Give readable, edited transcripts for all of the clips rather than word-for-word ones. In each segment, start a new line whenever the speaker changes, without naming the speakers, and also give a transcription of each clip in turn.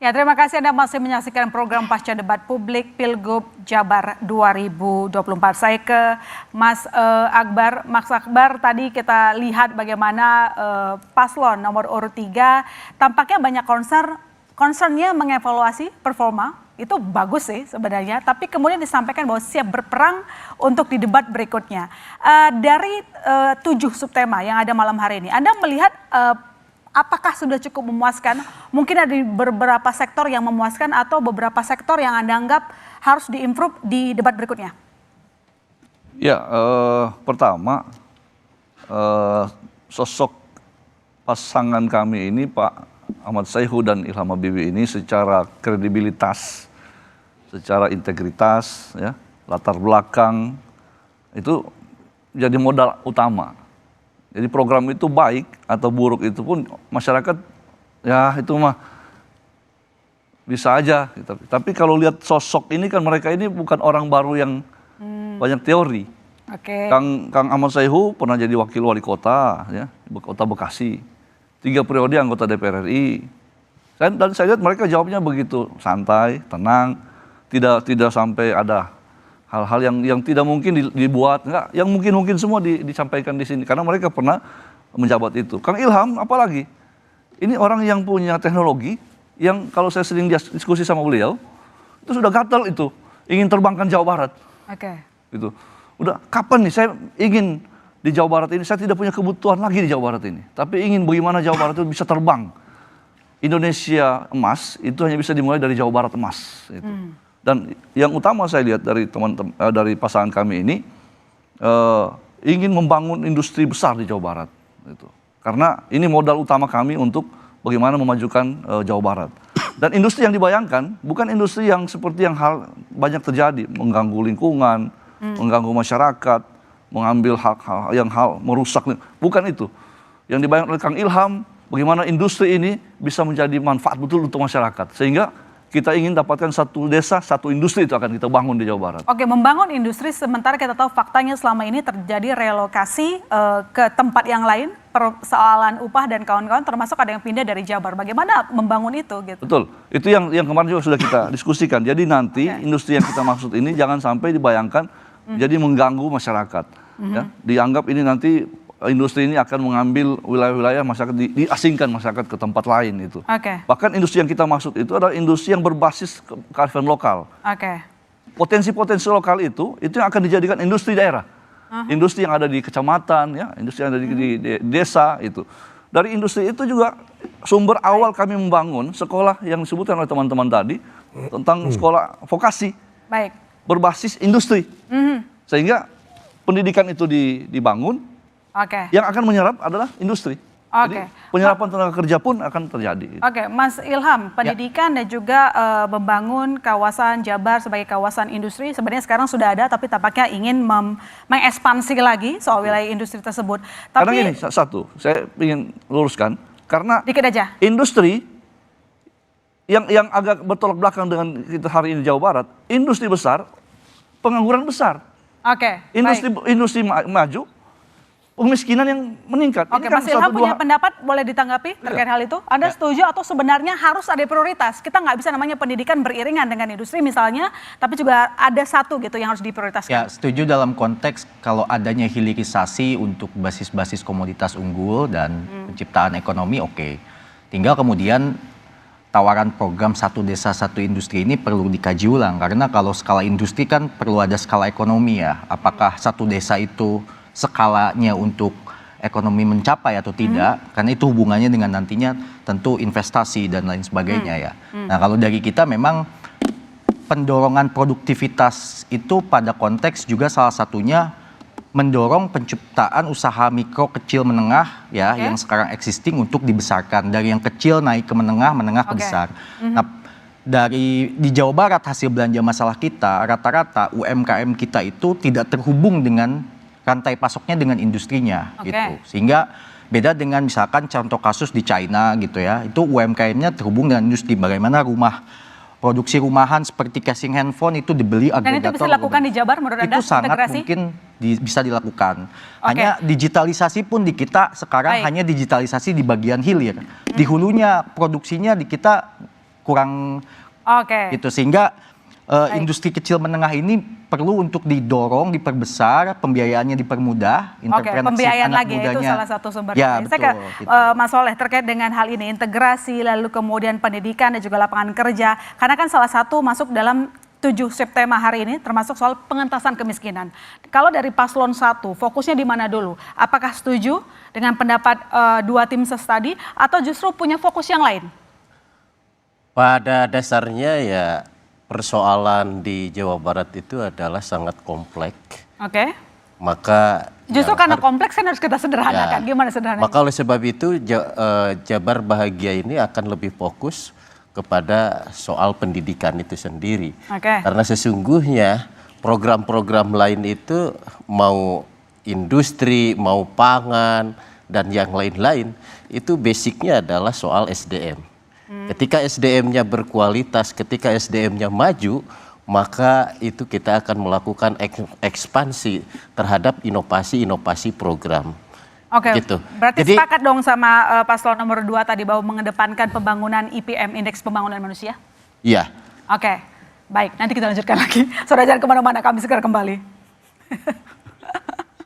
Ya, terima kasih Anda masih menyaksikan program Pasca Debat Publik Pilgub Jabar 2024. Saya ke Mas Akbar. Mas Akbar, tadi kita lihat bagaimana paslon nomor urut 3 tampaknya banyak concernnya mengevaluasi performa. Itu bagus sih sebenarnya, tapi kemudian disampaikan bahwa siap berperang untuk di debat berikutnya. Dari 7 subtema yang ada malam hari ini, Anda melihat apakah sudah cukup memuaskan? Mungkin ada beberapa sektor yang memuaskan atau beberapa sektor yang Anda anggap harus diimprove di debat berikutnya?
Ya, pertama sosok pasangan kami ini Pak Ahmad Saihu dan Ilham Habibie ini secara kredibilitas, secara integritas, ya, latar belakang itu jadi modal utama. Jadi program itu baik atau buruk itu pun masyarakat ya itu mah bisa aja. Gitu. Tapi kalau lihat sosok ini kan mereka ini bukan orang baru yang banyak teori.
Okay.
Kang Ahmad Saihu pernah jadi wakil wali kota, ya, kota Bekasi, 3 periode anggota DPR RI. Dan saya lihat mereka jawabnya begitu santai, tenang, tidak sampai ada hal-hal yang tidak mungkin dibuat, enggak, yang mungkin semua disampaikan di sini karena mereka pernah menjabat itu. Kang Ilham apalagi, ini orang yang punya teknologi yang kalau saya sering diskusi sama beliau itu sudah gatal itu ingin terbangkan Jawa Barat.
Oke.
Itu udah kapan nih saya ingin di Jawa Barat ini, saya tidak punya kebutuhan lagi di Jawa Barat ini, tapi ingin bagaimana Jawa Barat itu bisa terbang. Indonesia emas itu hanya bisa dimulai dari Jawa Barat emas. Itu. Dan yang utama saya lihat dari dari pasangan kami ini ingin membangun industri besar di Jawa Barat, gitu. Karena ini modal utama kami untuk bagaimana memajukan Jawa Barat. Dan industri yang dibayangkan bukan industri yang seperti yang banyak terjadi, mengganggu lingkungan, mengganggu masyarakat, mengambil hal merusak, bukan itu. Yang dibayangkan oleh Kang Ilham, bagaimana industri ini bisa menjadi manfaat betul untuk masyarakat, sehingga kita ingin dapatkan satu desa, satu industri itu akan kita bangun di Jawa Barat.
Oke, membangun industri sementara kita tahu faktanya selama ini terjadi relokasi ke tempat yang lain, persoalan upah dan kawan-kawan termasuk ada yang pindah dari Jabar. Bagaimana membangun itu gitu?
Betul, itu yang kemarin juga sudah kita diskusikan. Jadi nanti industri yang kita maksud ini jangan sampai dibayangkan jadi mengganggu masyarakat. Ya, dianggap ini nanti industri ini akan mengambil wilayah-wilayah masyarakat, diasingkan masyarakat ke tempat lain itu. Bahkan industri yang kita maksud itu adalah industri yang berbasis kearifan lokal. Potensi-potensi lokal itu yang akan dijadikan industri daerah. Industri yang ada di kecamatan, ya, industri yang ada di desa itu. Dari industri itu juga sumber awal kami membangun sekolah yang disebutkan oleh teman-teman tadi tentang sekolah vokasi. Berbasis industri. Sehingga pendidikan itu dibangun. Yang akan menyerap adalah industri. Jadi penyerapan tenaga kerja pun akan terjadi.
Mas Ilham, pendidikan dan juga membangun kawasan Jabar sebagai kawasan industri sebenarnya sekarang sudah ada, tapi tampaknya ingin mengekspansi lagi soal wilayah industri tersebut.
Karena gini, satu, saya ingin luruskan, karena
dikit aja.
Industri yang agak bertolak belakang dengan kita hari ini Jawa Barat, industri besar, pengangguran besar. Industri maju, kemiskinan yang meningkat.
Mas Ilham punya pendapat, boleh ditanggapi terkait hal itu? Anda setuju atau sebenarnya harus ada prioritas? Kita nggak bisa namanya pendidikan beriringan dengan industri misalnya, tapi juga ada satu gitu yang harus diprioritaskan.
Ya, setuju dalam konteks kalau adanya hilirisasi untuk basis-basis komoditas unggul dan penciptaan ekonomi, oke. Tinggal kemudian tawaran program satu desa satu industri ini perlu dikaji ulang, karena kalau skala industri kan perlu ada skala ekonomi ya. Apakah satu desa itu skalanya untuk ekonomi mencapai atau tidak, karena itu hubungannya dengan nantinya tentu investasi dan lain sebagainya ya. Nah, kalau dari kita memang pendorongan produktivitas itu pada konteks juga salah satunya mendorong penciptaan usaha mikro, kecil, menengah ya yang sekarang existing untuk dibesarkan, dari yang kecil naik ke menengah ke besar. Nah, di Jawa Barat hasil belanja masalah kita rata-rata UMKM kita itu tidak terhubung dengan rantai pasoknya dengan industrinya gitu. Sehingga beda dengan misalkan contoh kasus di China gitu ya. Itu UMKM-nya terhubung dengan industri. Bagaimana produksi rumahan seperti casing handphone itu dibeli agregator. Dan itu bisa dilakukan
di Jabar menurut Anda?
Itu sangat mungkin bisa dilakukan. Hanya digitalisasi pun di kita sekarang hanya digitalisasi di bagian hilir. Di hulunya produksinya di kita kurang
Oke.
gitu, sehingga industri kecil menengah ini perlu untuk didorong, diperbesar, pembiayaannya dipermudah,
Oke, pembiayaan
anak
lagi itu
mudanya.
salah satu sumber.
Ya,
Saya
betul.
ke
Gitu.
Mas Soleh terkait dengan hal ini, integrasi lalu kemudian pendidikan dan juga lapangan kerja. Karena kan salah satu masuk dalam 7 September hari ini termasuk soal pengentasan kemiskinan. Kalau dari paslon 1, fokusnya di mana dulu? Apakah setuju dengan pendapat dua tim ses tadi atau justru punya fokus yang lain?
Pada dasarnya ya persoalan di Jawa Barat itu adalah sangat kompleks.
Oke.
Maka
Justru
yang
karena kompleks kan harus kita sederhanakan. Gimana sederhananya?
maka oleh sebab itu Jabar Bahagia ini akan lebih fokus kepada soal pendidikan itu sendiri.
Oke.
Karena sesungguhnya program-program lain itu mau industri, mau pangan dan yang lain-lain itu basicnya adalah soal SDM. Ketika SDM-nya berkualitas, ketika SDM-nya maju, maka itu kita akan melakukan ekspansi terhadap inovasi-inovasi program.
Oke,
Gitu.
berarti
Jadi-
sepakat dong sama paslon nomor 2 tadi bahwa mengedepankan pembangunan IPM, Indeks Pembangunan Manusia?
Iya.
Oke, baik. Nanti kita lanjutkan lagi. Saudara jangan kemana-mana, kami segera kembali.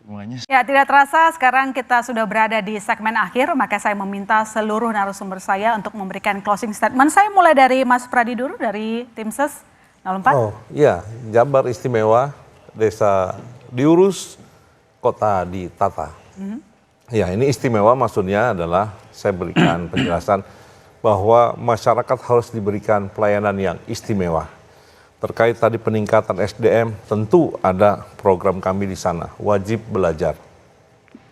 Semuanya
Ya, tidak terasa sekarang kita sudah berada di segmen akhir, maka saya meminta seluruh narasumber saya untuk memberikan closing statement. Saya mulai dari Mas Pradidur dari tim ses 04.
Oh iya, Jabar istimewa, desa diurus, kota ditata. Ya, ini istimewa maksudnya adalah saya berikan penjelasan bahwa masyarakat harus diberikan pelayanan yang istimewa. Terkait tadi peningkatan SDM, tentu ada program kami di sana, wajib belajar.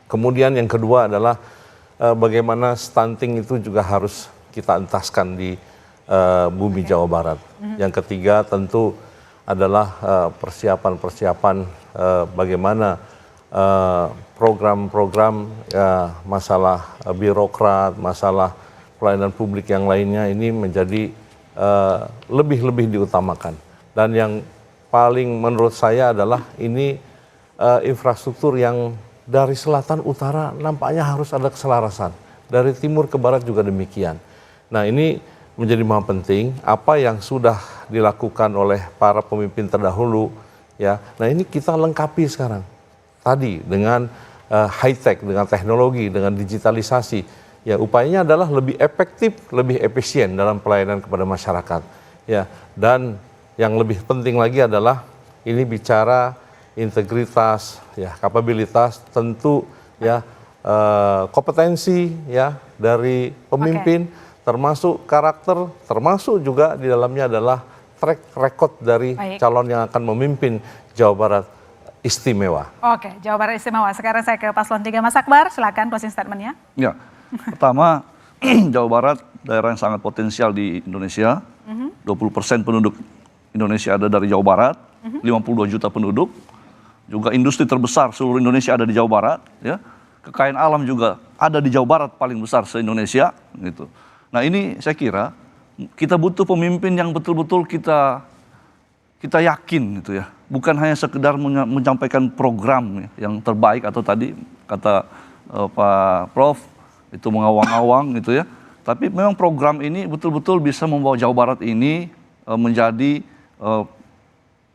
Kemudian yang kedua adalah bagaimana stunting itu juga harus kita entaskan di bumi Jawa Barat. Yang ketiga tentu adalah persiapan-persiapan bagaimana program-program masalah birokrat, masalah pelayanan publik yang lainnya ini menjadi lebih-lebih diutamakan. Dan yang paling menurut saya adalah ini infrastruktur yang dari selatan utara nampaknya harus ada keselarasan. Dari timur ke barat juga demikian. Nah ini menjadi maha penting apa yang sudah dilakukan oleh para pemimpin terdahulu. Ya, nah ini kita lengkapi sekarang. Tadi dengan high tech, dengan teknologi, dengan digitalisasi. Ya upayanya adalah lebih efektif, lebih efisien dalam pelayanan kepada masyarakat. Ya, dan yang lebih penting lagi adalah ini bicara integritas, ya kapabilitas, tentu ya kompetensi ya dari pemimpin, termasuk karakter, termasuk juga di dalamnya adalah track record dari calon yang akan memimpin Jawa Barat istimewa.
Oke, Jawa Barat istimewa. Sekarang saya ke paslon 3, Mas Akbar, silakan closing statement-nya.
Ya, pertama Jawa Barat daerah yang sangat potensial di Indonesia. 20% penduduk Indonesia ada dari Jawa Barat, 52 juta penduduk. Juga industri terbesar seluruh Indonesia ada di Jawa Barat. Ya, kekayaan alam juga ada di Jawa Barat paling besar se-Indonesia. Gitu. Nah ini saya kira kita butuh pemimpin yang betul-betul kita yakin gitu ya. Bukan hanya sekedar menyampaikan program yang terbaik atau tadi kata Pak Prof itu mengawang-awang gitu ya. Tapi memang program ini betul-betul bisa membawa Jawa Barat ini menjadi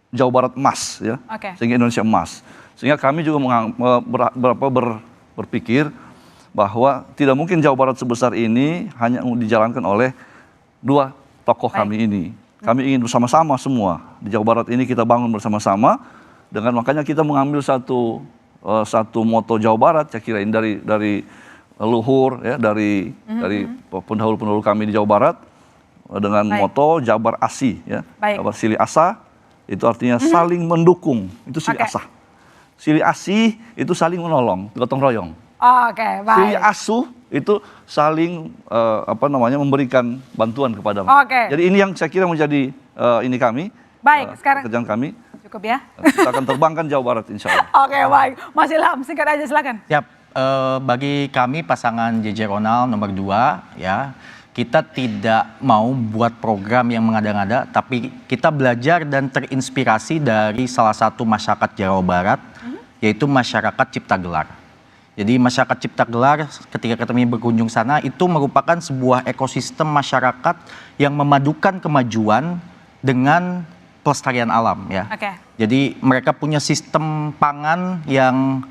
Jawa Barat emas ya. Sehingga Indonesia emas. Sehingga kami juga berpikir bahwa tidak mungkin Jawa Barat sebesar ini hanya dijalankan oleh dua tokoh kami ini. Kami ingin bersama-sama semua di Jawa Barat ini kita bangun bersama-sama. Dengan makanya kita mengambil satu moto Jawa Barat, saya kira ini dari luhur ya, dari pendahulu-pendahulu kami di Jawa Barat dengan moto Jabar Asih ya. Jabar Silih Asa itu artinya saling mendukung, itu Silih Asah. Silih Asih itu saling menolong, gotong royong.
Oke, baik.
Silih Asuh itu saling memberikan bantuan kepada
Oke.
Jadi ini yang saya kira menjadi ini kami.
Baik, sekarang
pekerjaan kami.
Cukup ya.
Kita akan terbangkan Jawa Barat insya Allah.
Oke, baik. Mas Ilham, singkat aja silakan.
Siap. Bagi kami pasangan JJ Ronald nomor 2 ya, kita tidak mau buat program yang mengada-ngada, tapi kita belajar dan terinspirasi dari salah satu masyarakat Jawa Barat, yaitu masyarakat Cipta Gelar. Jadi masyarakat Cipta Gelar ketika kami berkunjung sana itu merupakan sebuah ekosistem masyarakat yang memadukan kemajuan dengan pelestarian alam ya.
Oke.
Jadi mereka punya sistem pangan yang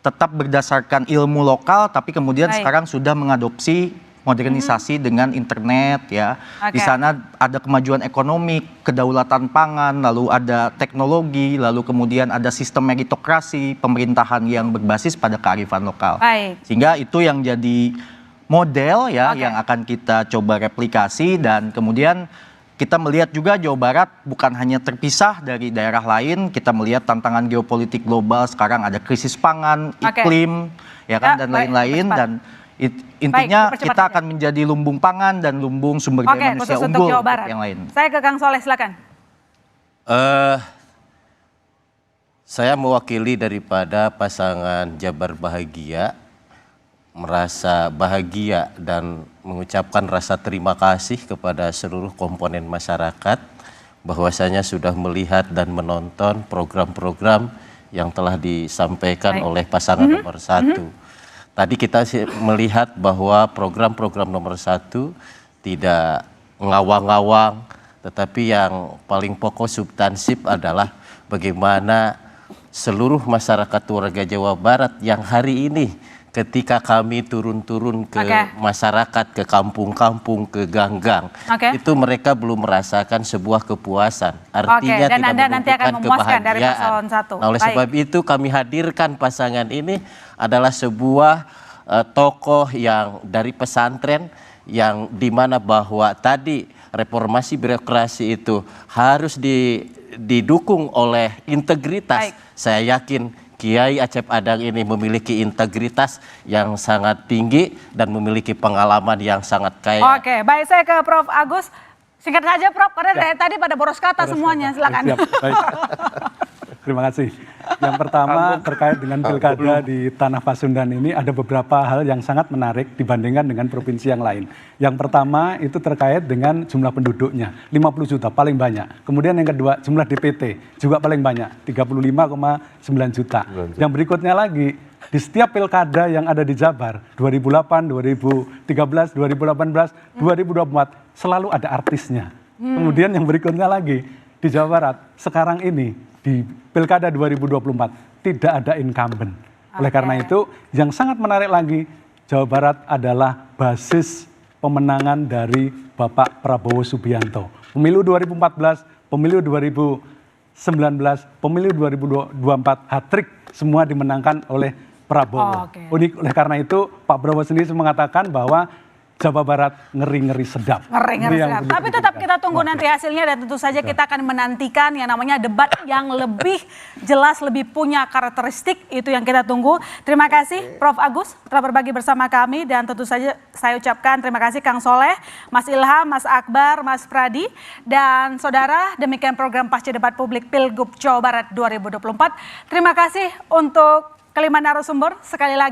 tetap berdasarkan ilmu lokal tapi kemudian
Baik.
sekarang sudah mengadopsi modernisasi dengan internet ya. Di
Oke.
sana ada kemajuan ekonomi, kedaulatan pangan, lalu ada teknologi, lalu kemudian ada sistem meritokrasi, pemerintahan yang berbasis pada kearifan lokal.
Baik.
Sehingga itu yang jadi model ya
Oke.
yang akan kita coba replikasi dan kemudian kita melihat juga Jawa Barat bukan hanya terpisah dari daerah lain, kita melihat tantangan geopolitik global sekarang ada krisis pangan,
Oke.
iklim ya kan
Ya,
dan
baik,
lain-lain
dipercepat.
dan intinya
dipercepat
kita
saja.
akan menjadi lumbung pangan dan lumbung sumber
Oke,
daya manusia
khusus untuk
unggul
Jawa
untuk
Barat.
yang lain.
Saya ke Kang Soleh, silakan.
Saya mewakili daripada pasangan Jabar Bahagia, merasa bahagia dan mengucapkan rasa terima kasih kepada seluruh komponen masyarakat bahwasanya sudah melihat dan menonton program-program yang telah disampaikan
Baik.
oleh pasangan nomor 1. Tadi kita melihat bahwa program-program nomor 1 tidak ngawang-ngawang, tetapi yang paling pokok substansif adalah bagaimana seluruh masyarakat warga Jawa Barat yang hari ini ketika kami turun-turun ke
Oke.
masyarakat, ke kampung-kampung, ke gang-gang,
Oke.
itu mereka belum merasakan sebuah kepuasan. Artinya
dan
tidak
Anda nanti akan
menunjukkan
memuaskan dari
kebahagiaan.
paslon 1.
Nah, oleh
Baik.
sebab itu kami hadirkan pasangan ini adalah sebuah tokoh yang dari pesantren yang dimana bahwa tadi reformasi birokrasi itu harus didukung oleh integritas.
Baik.
Saya yakin Kiai Acep Adang ini memiliki integritas yang sangat tinggi dan memiliki pengalaman yang sangat kaya.
Oke, baik, saya ke Prof. Agus. Singkat saja Prof, karena dari tadi pada boros kata semuanya, silakan.
Siap, baik. Terima kasih. Yang pertama terkait dengan pilkada di Tanah Pasundan ini ada beberapa hal yang sangat menarik dibandingkan dengan provinsi yang lain. Yang pertama itu terkait dengan jumlah penduduknya, 50 juta paling banyak. Kemudian yang kedua jumlah DPT juga paling banyak, 35,9 juta. Yang berikutnya lagi, di setiap pilkada yang ada di Jabar, 2008, 2013, 2018, 2024, selalu ada artisnya. Kemudian yang berikutnya lagi, di Jawa Barat, sekarang ini, di pilkada 2024, tidak ada incumbent. Oleh karena itu, yang sangat menarik lagi, Jawa Barat adalah basis pemenangan dari Bapak Prabowo Subianto. Pemilu 2014, pemilu 2019, pemilu 2024, hat-trick semua dimenangkan oleh Prabowo.
Oke.
Oleh karena itu, Pak Prabowo sendiri mengatakan bahwa Jawa Barat ngeri-ngeri sedap.
Ngeri-ngeri
Ini yang
sedap.
perlu
Tapi tetap
diperhatikan.
kita tunggu nanti hasilnya dan tentu saja kita akan menantikan yang namanya debat yang lebih jelas, lebih punya karakteristik, itu yang kita tunggu. Terima kasih Prof. Agus telah berbagi bersama kami dan tentu saja saya ucapkan terima kasih Kang Soleh, Mas Ilham, Mas Akbar, Mas Pradi, dan saudara, demikian program Pasca Debat Publik Pilgub Jawa Barat 2024. Terima kasih untuk kelima narasumber sekali lagi.